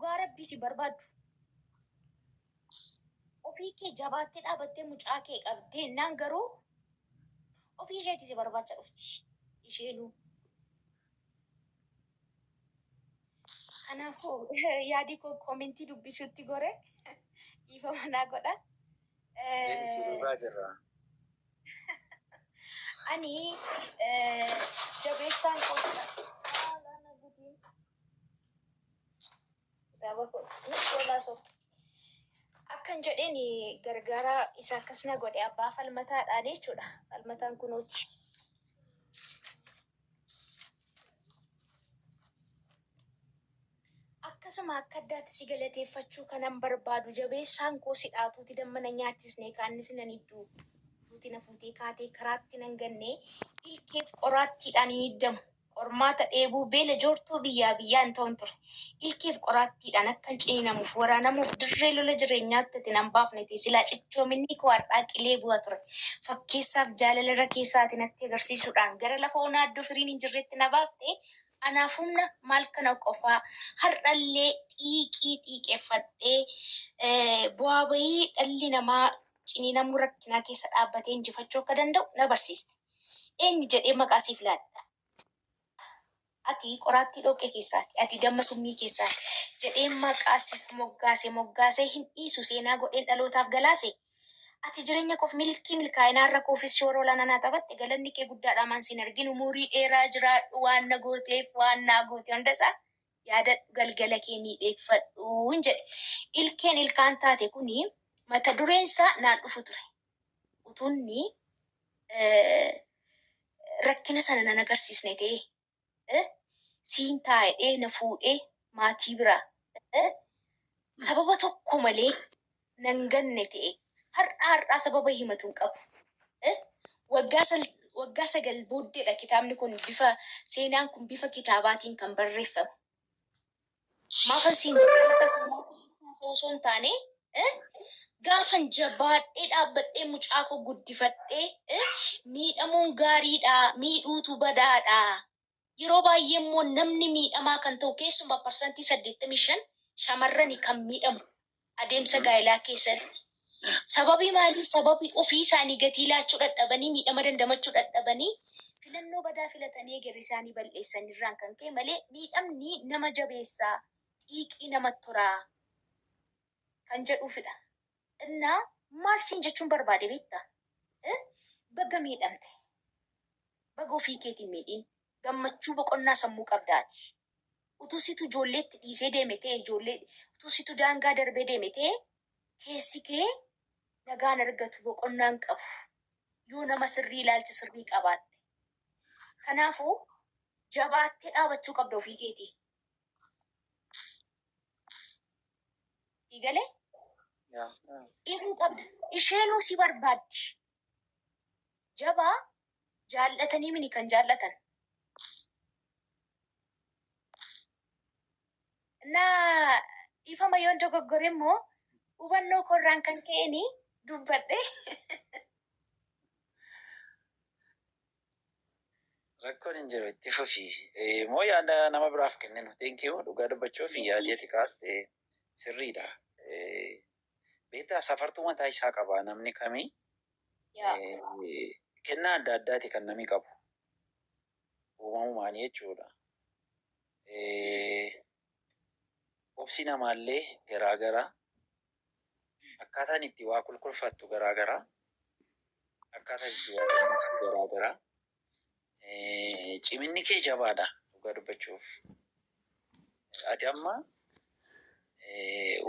dhugaa rabbii si barbaadu. Ofii kee jabaattee dhaabattee mucaa kee qabdee naan garuu ofii isheetii si barbaacha dhufti isheenuu. Kanaafuu yaadi koo koomentii dubbisuutti gore ifa manaa godha. Si dhugaa jirra. Ani jabeessaan koo akkan jedheen gargaara isa akkasina godhe abbaa falmataadhaan jechuudha. Falmataan kunuuti. Akkasuma akka addaatti si galateeffachuu kanan barbaadu jabeessaan koo si dhaatuuti dammana nyaachisnee kaannis nan iddoo fuuti na fuutee kaatee karaatti nan gannee ilkeef qoraattiidhaan hin hiddamu. Qormaata dheebuu beela joortuu biyyaa biyyaan ta'uun ture. Ilkeef qoraattiidhaan akkan ciniinamuuf waraanamuuf dirree lola jireenyaatti ati nan baafnete silaa cichoominni koo har'aa qilee bu'aa ture. Fakkeessaaf jaalala irra keessaatiin natti agarsiisuudhaan gara lafa onaa iddoo firiin hin jirretti na baafte anaaf humna maal kana qofaa har'allee xiiqeeffadhee bu'aa bahii dhalli namaa ciniinamuu rakkinaa keessa dhaabbatee injifachuu akka danda'u na barsiiste. Eenyu jedhee maqaa siif laadha? Ati qoraattii dhoqqee keessaati, ati damma summii keessaati jedhee maqaa siif moggaasee hin dhiisu seenaa godheen dhalootaaf galaase. Ati jireenya koof milkaa'inaa irra koofis shoora olaanaa taphatte galanni kee guddaadha maan sin arginu umurii dheeraa jiraadhu waan na gooteef waan naa goote hundasaa yaadadhu galgala kee miidheeffadhuun jedhe. Ilkeen ilkaan taate kuni mata dureensaa naan dhufu ture. Utunni rakkina sana nan agarsiisne ta'e siin taa'ee na fuudhee maatii biraa sababa tokko malee nan ganne ta'e har'aa sababa himatu hin qabu. Waggaa 9 booddeedha kitaabni kun bifa seenaan kun bifa kitaabaatiin kan barreeffame. Maafan siin osoo hin taane gaafan jabaadhee dhaabbadhee mucaa koo guddifadhee miidhamuun gaariidha miidhuutu badaadha. Yeroo baay'ee immoo namni miidhamaa kan ta'u keessumaa parsantii 85 shamarrani kan miidhamu adeemsa gaa'elaa keessatti. Sababii maaliif sababii ofii isaanii gatii laachuu dadhabanii miidhama dandamachuu dadhabanii filannoo badaa filatanii egerri isaanii balleessan irraan kan ka'e malee miidhamni nama jabeessaa xiiqii namatti toraa kan jedhuufidha. Innaa maal siin jechuun barbaade beektaa? Baga miidhamte. Baga ofii keetiin miidhiin gammachuu boqonnaa sammuu qabdaati. Utuu situ ijoolleetti dhiisee deeme ta'e ijoollee utuu situ daangaa darbee deeme ta'e keessi kee nagaan argatu boqonnaan qabu yoo nama sirrii ilaalcha sirrii qabaatte. Kanaafuu jabaattee dhaabachuu qabda ofii keetii. Digalee? Dhibuu qabda. Isheenuu si barbaaddi. Jabaa jaallatanii mini kan jaallatan. Naa ifama yoon dogoggore immoo hubannoo korraan kan ka'eni dubbadhe. Rakkoon hin jiru itti fufi. Moo yaada nama biraaf kenninu. Thank you. Dhugaa dubbachuu fi yaadii kaaste sirriidha. Beektaa safartuu mataa isaa qaba namni kamii. Kennaa adda addaati kan namni qabu. Uumamumaan jechuudha. Obsi namaallee garaagaraa. Akkaataan itti waa qulqulfattu garaagaraa. Akkaataan itti waa qulqulfattu garaagaraa. Ciminni kee jabaadha dhugaa dubbachuuf. Ati amma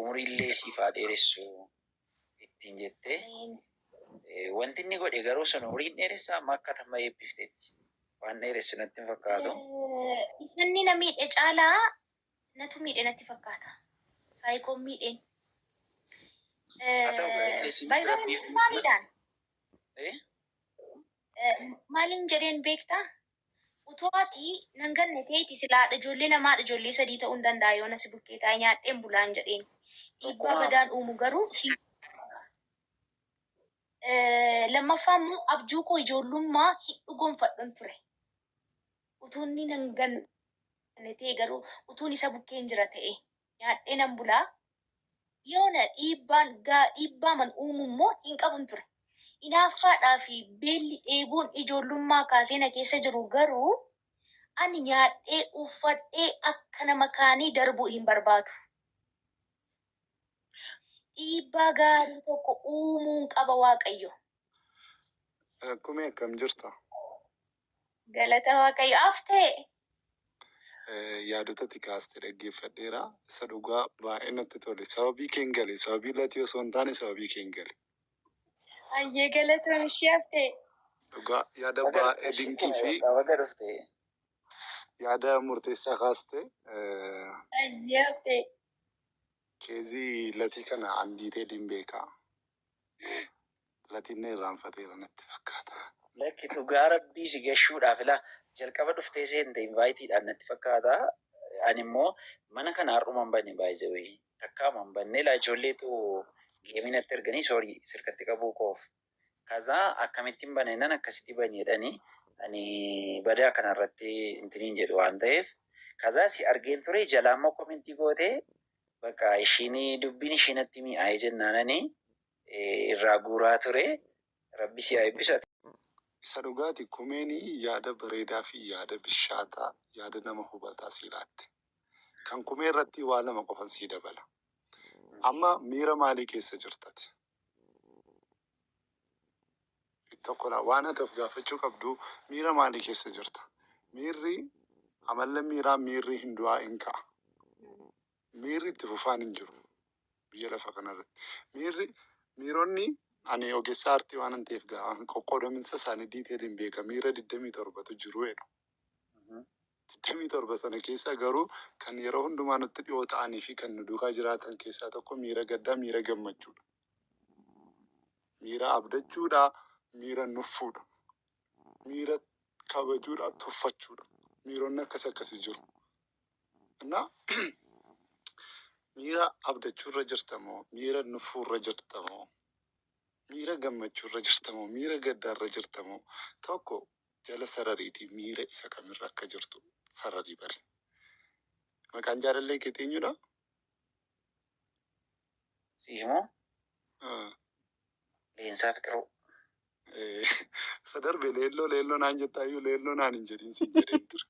umuriillee siif haa dheeressu ittiin jettee wanti inni godhe garuu sun umuriin dheeressaa amma akka tamma eebbifteetti waan dheeressu natti hin fakkaatu. Isanni na miidhe caalaa natu miidhe natti fakkaata. Saayikoon miidheen. Maaliidhaan? Maaliin jedheen beektaa? Utoo ati nan ganne ta'eeti silaadha ijoollee namaadha ijoollee 3 ta'uu hin danda'a yoo nasi bukkee taa'ee nyaadheen bulaan jedheen. Dhiibbaa badaan uumu garuu lammaffaa immoo abjuu koo ijoollummaa hin dhugoonfadhan ture. Utuun inni nan ganne ta'e garuu utuun isa bukkeen jira ta'e nyaadhee nan bulaa. Yoona dhiibbaaman uumummoo hin qabun ture. Inaaffaadhaa fi beelli dheebuun ijoollummaa kaasee na keessa jiru garuu ani nyaadhee uffadhee akka nama kaanii darbuu hin barbaadu. Dhiibbaa gaarii tokko uumuun qaba Waaqayyo. Kumee akkam jirta? Galata Waaqayyo aftee. Yaadota tikaaste dhaggeeffadheera. Isa dhugaa baay'ee natti tole. Sababii keen gale. Sababii lati osoo hin taane sababii keen gale. Ayyee galata ishee aftee. Dhugaa yaada baay'ee dinqii fi yaada murteessaa kaaste. Ayyee aftee. Keezii latii kana andiitee dimbeekaa. Latiin irraanfateera natti fakkaata. Lakki dhugaa rabbii si gashuudhaaf ilaa jalqaba dhuftee seente invaayitiidhaan natti fakkaata. Ani immoo mana kana har'umaan banne baay'ee takkaamaan bannee laa ijoolleetu geemii natti erganii soorii sirkatti qabuu koof. Kazaa akkamittiin banenan akkasitti baneedhanii ani badaa kanarratti intiniin jedhu waan ta'eef. Kazaa si argeen ture jalaammoo komentii gootee bakka ishiin dubbiin ishiinatti mi'aayee jennaananii irraa guuraa ture. Rabbi si haa eebbisatu. Isa dhugaati kumeeni yaada bareedaa fi yaada bishaataa yaada nama hubataa sii laatte. Kan kumee irratti waa lama qofan sii dabala. Amma miira maalii keessa jirtati? Tokkodha waan ati of gaafachuu qabdu miira maalii keessa jirta? Miirri amalla miiraa miirri hin du'aa hin ka'a. Miirri itti fufaan hin jiru biyya lafa kanarratti. Miironni ani ogeessa aartii waan ta'eef qoqqoodaminsa isaanii diiteeliin beeka. Miira 27tu jiru jedhu. 27 sana keessa garuu kan yeroo hundumaa nutti dhiyoo ta'anii fi kan nu duukaa jiraatan keessaa tokko miira gaddaa, miira gammachuudha. Miira abdachuudha, miira nuffuudha. Miira kabajuudha, tuffachuudha. Miironni akkasii jiru. Innaa miira abdachuurra jirtamoo, miira nuffuurra jirtamoo, miira gammachuurra jirtamoo, miira gaddaarra jirtamoo tokko jala sarariitii miira isa kamirra akka jirtu sararii bari. Maqaan jaalallee kee eenyudha? Siimoo Leensaa Fiqiruu. Isa darbe leelloo naan jettaayyuu leelloo naan hin jedhin siin jedheen ture.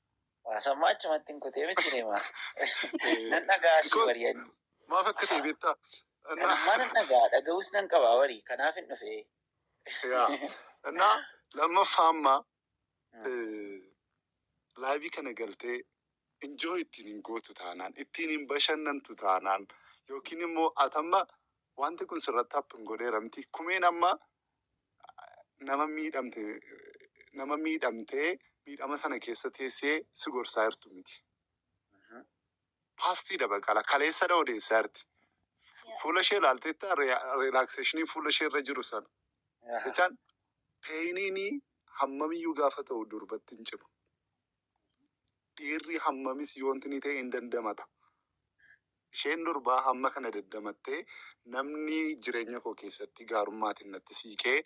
Waasammaa achumatti hin kutee miti deemaa. Nan dhagaa asii bari'anii. Maaf akka ta'e beektaa? Kanummaa nan dhagaa dhaga'uus nan qabaa warii kanaaf hin dhufee. Innaa lammaffaa ammaa laayivii kana galtee injoo ittiin hin gootu taanaan, ittiin hin bashannantu taanaan yookiin immoo atamma wanti kun sirratti haphin godheeramti. Kumeen amma nama miidhamtee miidhama sana keessa teessee si gorsaa jirtu miti. Paastiidha baqala kaleessa dha odeessaa jirti. Fuula ishee ilaalteetta riilaakseshinii fuula ishee irra jiru sana. Jechaan peeyiniinii hammamiyyuu gaafa ta'u durbatti hin cimu. Dhiirri hammamis yoonti ni ta'e hin dandamata. Isheen durbaa hamma kana dandamattee namni jireenya koo keessatti gaarummaatiin natti siiqee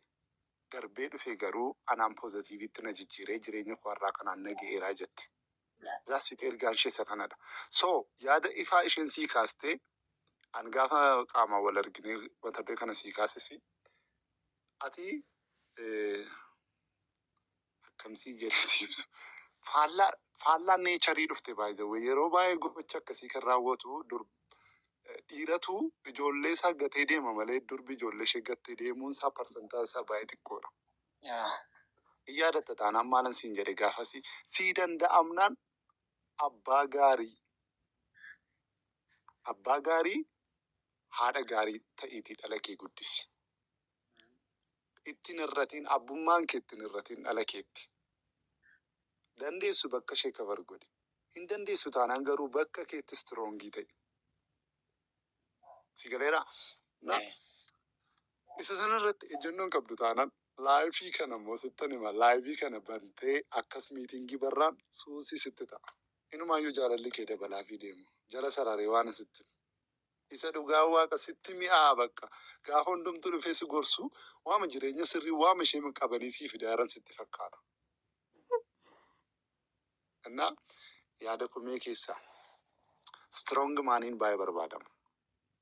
darbee dhufe garuu anaan poozitiivitti na jijjiiree jireenya koo irraa kanaan naga'eeraa jetti. Zaasitti ergaan ishee isa kanadha. So yaada ifaa isheen sii kaastee an gaafa qaamaan wal arginee mata duree kana sii kaasisi. Ati akkamsii jedhee ibsu. Faallaan neecharii dhufte baay'ee yeroo baay'ee gocha akkasii kan raawwatu dhiiratu ijoollee isaa gatee deema malee durbi ijoollee ishee gattee deemuun isaa parsantaan isaa baay'ee xiqqoodha. Yaadatta taanaan maalan siin jedhe gaafasi sii danda'amnaan abbaa gaarii haadha gaarii ta'iitii dhala kee guddisi. Ittiin irratiin abbummaan kee ittiin irratiin dhala keetti. Dandeessu bakka ishee kabar godhi. Hin dandeessu taanaan garuu bakka keetti istirongii ta'i. Si galeeraa? Isa sanarratti ejennoon qabdu taanaan laayivii kana immoo sittan hima laayivii kana bantee akkas miitingii barraan suusii sitti ta'a. Inumaayyuu jaalalli kee dabalaa fi deemu. Jala sararee waan asitti. Isa dhugaa waaqa sitti mi'aa bakka. Gaafa hundumtuu dhufee si gorsu waama jireenya sirrii waama ishee qabanii siif idaaran sitti fakkaata. Innaa yaada kumee keessaa strong maaniin baay'ee barbaadama.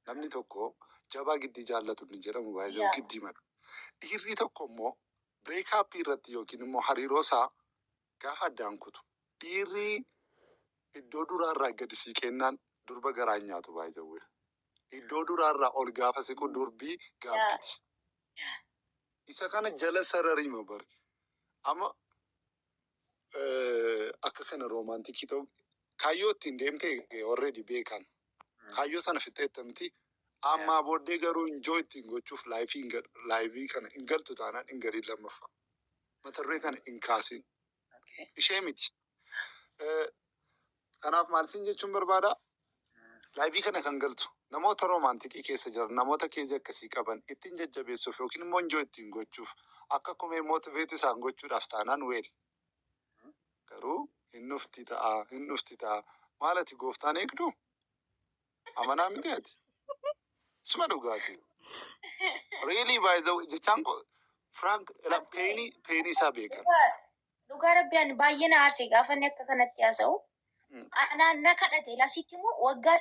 Namni tokko jabaa giddii jaallatu ni jedhamu baay'ee giddii mara. Dhiirri tokko immoo break-up irratti yookiin immoo hariiroo isaa gaafa addaan kutu. Dhiirri iddoo duraarraa gadi siqennaan durba garaa nyaatu baay'ee. Iddoo duraarraa ol gaafa siqu durbii gaabbiti. Isa kana jala sararii mabari. Amma akka kana roomaantikii ta'u kaayyoo ittiin deemtee already beekan. Kaayyoo sana fixeetta miti. Amma booddee garuu enjoy ittiin gochuuf laayivii kana hin galtu taanaan hin galin lammaffaa. Matarree kana hin kaasin. Ishee miti. Kanaaf maal siin jechuun barbaada? Laayivii kana kan galtu namoota roomaantikii keessa jiran namoota keessa akkasii qaban ittiin jajjabeessuuf yookiin immoo enjoy ittiin gochuuf akka kumee motiveet isaan gochuudhaaf taanaan weel. Garuu hin dhufti ta'a. Maalati gooftaan eegdu? Amanaa miti ati. Suma dhugaati. Really by the way, jechaan Frank peenii isaa beekan. Dhugaa Rabbiyaan baay'ee na aarsee gaafa inni akka kanatti haasa'u. Na kadhate lasitti immoo waggaa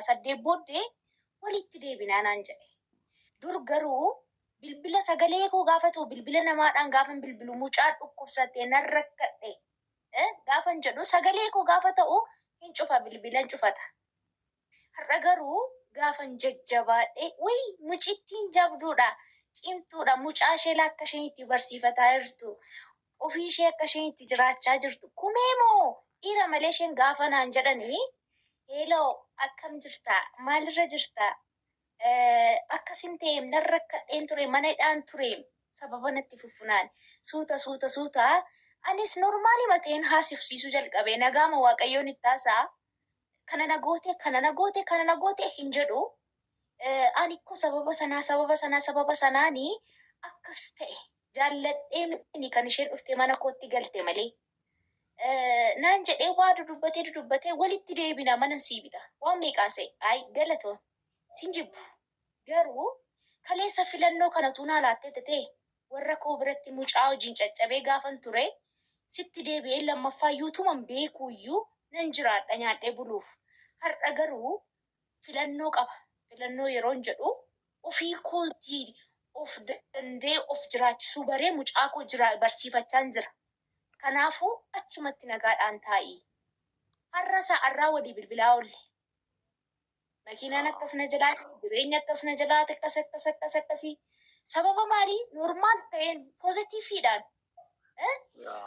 8 booddee walitti deebinaa naan jedhe. Dur garuu bilbila sagalee koo gaafa ta'u bilbila namaadhaan gaafan bilbilu mucaa dhukkubsattee nan rakkadhe. Gaafan jedhu sagalee koo gaafa ta'u hin cufa bilbilan cufata. Har'a garuu gaafan jajjabaadhe mucittiin jabduudha. Cimtuudha mucaa ishee akka isheen itti barsiifataa jirtu. Ofii ishee akka isheen itti jiraachaa jirtu. Kumee moo dhiira malee isheen gaafa naan jedhanii heeloo akkam jirtaa? Maalirra jirtaa? Akkasin ta'e nan rakkadheen ture mana hidhaan ture sababa natti fuffunaan suuta. Anis normaalii mateen haasifsiisuu jalqabe nagaama waaqayyoon itti haasaa. Kana na goote hin jedhu. Ani ko sababa sanaanii akkas ta'e jaalladhee miti kan isheen dhufte mana kootti galte malee. Naan jedhee waa dudubbatee walitti deebina mana sii bita. Waan meeqaase galatoon sin jibbu. Garuu kaleessa filannoo kanatu naa laattee ta'e warra koo biratti mucaa hojiin caccabee gaafan ture sitti deebi'ee lammaffaa yuutuman beekuuyyuu nan jiraadha nyaadhee buluuf. Har'a garuu filannoo qaba. Filannoo yeroon jedhu ofii kootii of dandee of jiraachisuu baree mucaa koo barsiifachaan jira. Kanaafuu achumatti nagaadhaan taa'ii. Har'a sa'arraa walii bilbilaa oolle. Makiinaan akkasina jalaa jireenya akkasina jalaa akkasii. Sababa maalii normaal ta'een poozitiifiidhaan.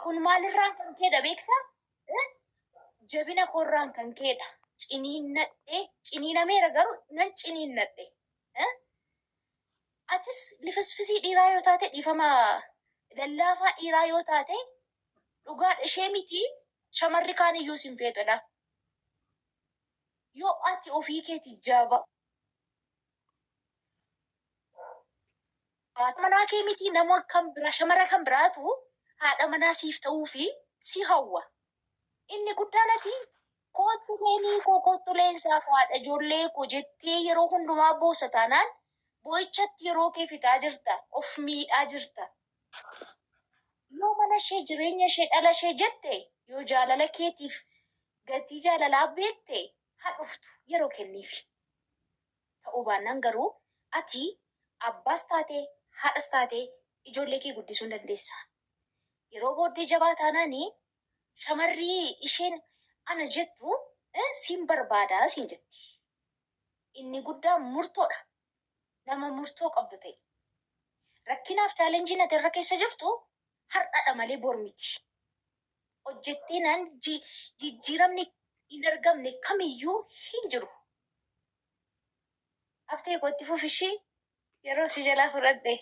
Kun maalirraan kan keedha beektaa? Jabina koorraan kan keedha. Ciniinameera garuu nan ciniinnadhe. Atis lifisfisii dhiiraa yoo taate dhiifama lallaafaa dhiiraa yoo taate dhugaadha ishee miti shamarri kaan iyyuu sin feetodha. Yoo ati ofii keeti jaba. Manaa kee miti nama kan biraa shamara kan biraatu haadha manaa siif ta'uu fi si hawwa. Inni guddaan ati kottu leensaa haadha ijoollee koo jettee yeroo hundumaa boosa taanaan boo'ichatti yeroo kee fixaa jirta of miidhaa jirta. Yoo mana ishee jireenya ishee dhala ishee jette yoo jaalala keetiif gatii jaalalaa beekte haa dhuftu yeroo kenniif. Ta'uu baannaan garuu ati abbaas taate haadhas taate ijoollee kee guddisuu hin dandeessa. Yeroo booddee jabaa taanaanii shamarrii isheen ana jettu siin barbaadaa siin jetti. Inni guddaan murtoodha. Nama murtoo qabdu ta'e. Rakkinaaf chaalenjiin ati irra keessa jirtu har'aadha malee bor miti. Hojjettee naan jijjiiramni hin argamne kamiyyuu hin jiru. Haftee kootti fufishii yeroo si jalaa fudhadhe.